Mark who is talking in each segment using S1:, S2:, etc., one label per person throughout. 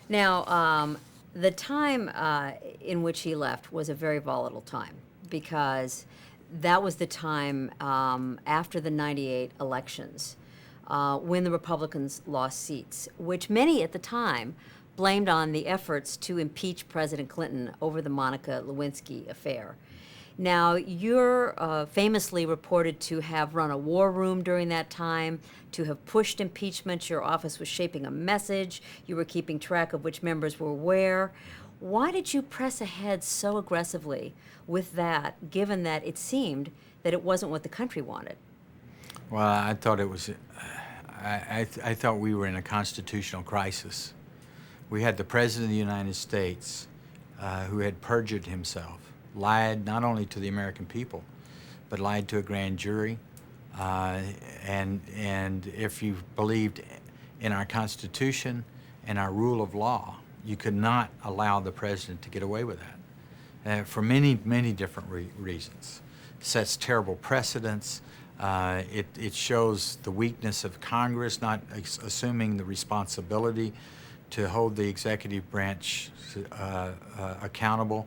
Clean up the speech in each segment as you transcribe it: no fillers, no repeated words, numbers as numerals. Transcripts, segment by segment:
S1: Now, the time in which he left was a very volatile time because that was the time after the '98 elections when the Republicans lost seats, which many at the time blamed on the efforts to impeach President Clinton over the Monica Lewinsky affair. Now, you're famously reported to have run a war room during that time, to have pushed impeachment. Your office was shaping a message. You were keeping track of which members were where. Why did you press ahead so aggressively with that, given that it seemed that it wasn't what the country wanted?
S2: Well, I thought it was, I thought we were in a constitutional crisis. We had the President of the United States who had perjured himself, lied not only to the American people, but lied to a grand jury. And if you believed in our Constitution and our rule of law, you could not allow the President to get away with that for many, many different reasons. It sets terrible precedents. It shows the weakness of Congress not assuming the responsibility to hold the executive branch accountable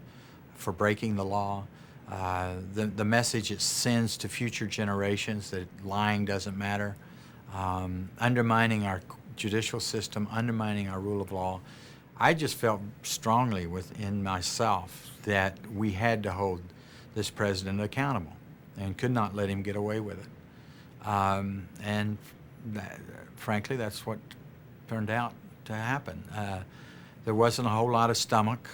S2: for breaking the law. The message it sends to future generations that lying doesn't matter, undermining our judicial system, undermining our rule of law. I just felt strongly within myself that we had to hold this president accountable and could not let him get away with it. And frankly, that's what turned out to happen. There wasn't a whole lot of stomach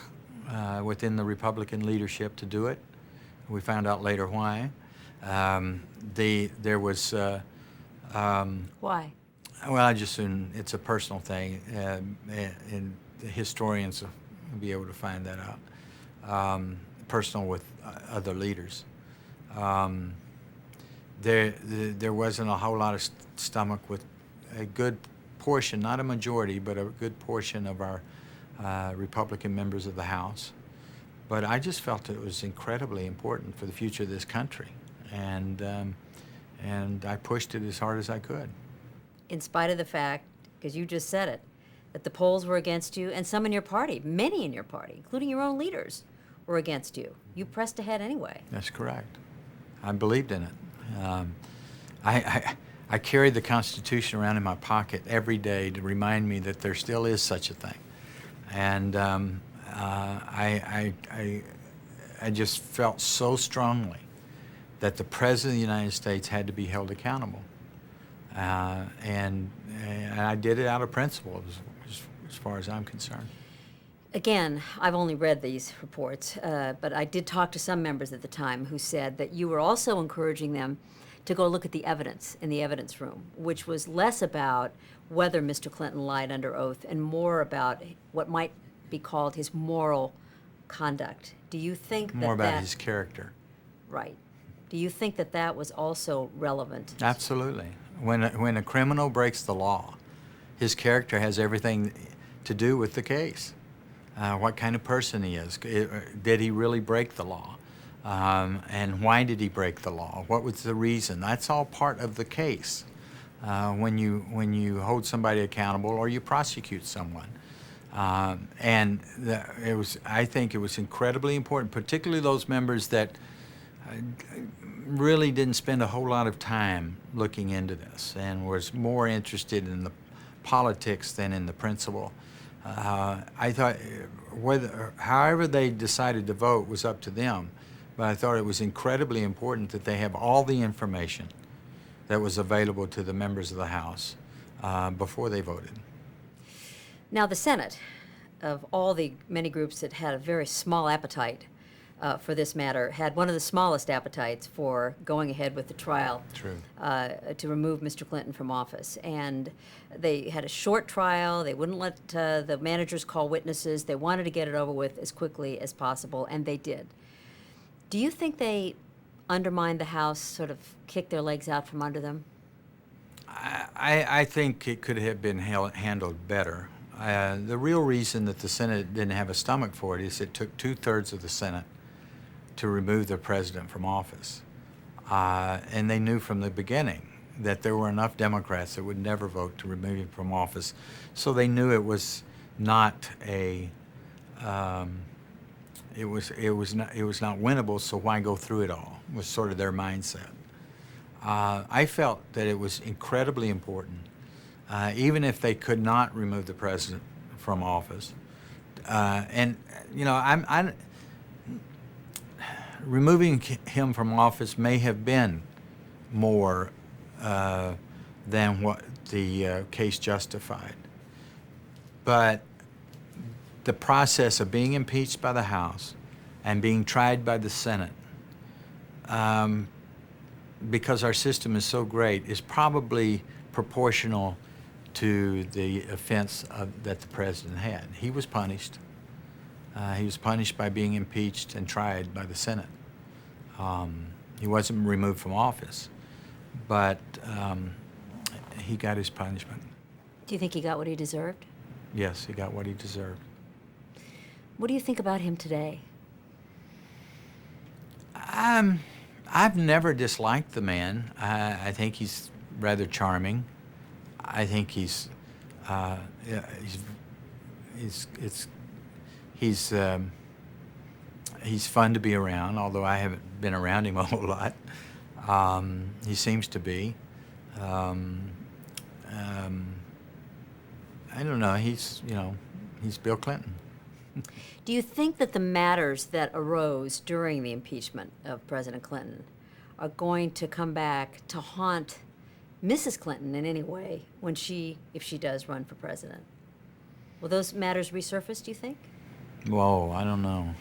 S2: within the Republican leadership to do it. We found out later why. There was...
S1: Why?
S2: Well, I just assume it's a personal thing, and the historians will be able to find that out. Personal with other leaders. There wasn't a whole lot of stomach with a good portion, not a majority, but a good portion of our Republican members of the House. But I just felt it was incredibly important for the future of this country, and I pushed it as hard as I could.
S1: In spite of the fact, because you just said it, that the polls were against you, and some in your party, many in your party, including your own leaders, were against you. You pressed ahead anyway.
S2: That's correct. I believed in it. I carried the Constitution around in my pocket every day to remind me that there still is such a thing. And I just felt so strongly that the President of the United States had to be held accountable. And I did it out of principle as far as I'm concerned.
S1: Again, I've only read these reports, but I did talk to some members at the time who said that you were also encouraging them to go look at the evidence in the evidence room, which was less about whether Mr. Clinton lied under oath and more about what might be called his moral conduct. Do you think that
S2: more about his character?
S1: Right. Do you think that that was also relevant?
S2: Absolutely. When a criminal breaks the law, his character has everything to do with the case. What kind of person he is. Did he really break the law? And why did he break the law? What was the reason? That's all part of the case when you hold somebody accountable or you prosecute someone. I think it was incredibly important, particularly those members that really didn't spend a whole lot of time looking into this and was more interested in the politics than in the principle. I thought however they decided to vote was up to them, but I thought it was incredibly important that they have all the information that was available to the members of the House before they voted.
S1: Now, the Senate, of all the many groups that had a very small appetite for this matter, had one of the smallest appetites for going ahead with the trial.
S2: True.
S1: To remove Mr. Clinton from office. And they had a short trial. They wouldn't let the managers call witnesses. They wanted to get it over with as quickly as possible, and they did. Do you think they undermined the House, sort of kicked their legs out from under them?
S2: I think it could have been handled better. The real reason that the Senate didn't have a stomach for it is it took 2/3 of the Senate to remove the president from office. And they knew from the beginning that there were enough Democrats that would never vote to remove him from office. So they knew it was not a it was not winnable, so why go through it all? Was sort of their mindset. I felt that it was incredibly important, even if they could not remove the president from office. And you know, I'm removing him from office may have been more than what the case justified. But the process of being impeached by the House and being tried by the Senate, because our system is so great, is probably proportional to the offense that the president had. He was punished. He was punished by being impeached and tried by the Senate. He wasn't removed from office, but he got his punishment.
S1: Do you think he got what he deserved?
S2: Yes, he got what he deserved.
S1: What do you think about him today?
S2: I've never disliked the man. I think he's rather charming. I think he's fun to be around, although I haven't been around him a whole lot. He seems to be. I don't know. He's Bill Clinton.
S1: Do you think that the matters that arose during the impeachment of President Clinton are going to come back to haunt Mrs. Clinton in any way if she does run for president? Will those matters resurface, do you think?
S2: Whoa, I don't know.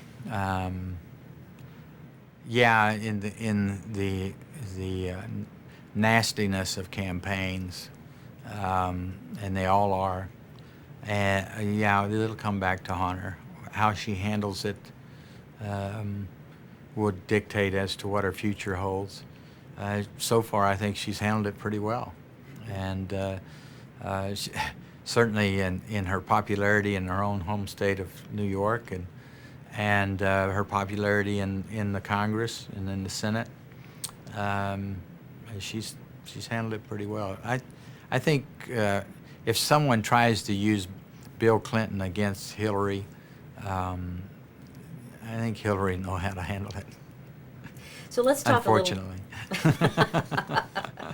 S2: Yeah, in the nastiness of campaigns, and they all are. And yeah, it'll come back to haunt her. How she handles it would dictate as to what her future holds. So far, I think she's handled it pretty well, and certainly in her popularity in her own home state of New York, and her popularity in the Congress and in the Senate. She's handled it pretty well. I think if someone tries to use Bill Clinton against Hillary, I think Hillary knows how to handle it.
S1: So let's talk
S2: unfortunately.
S1: a little.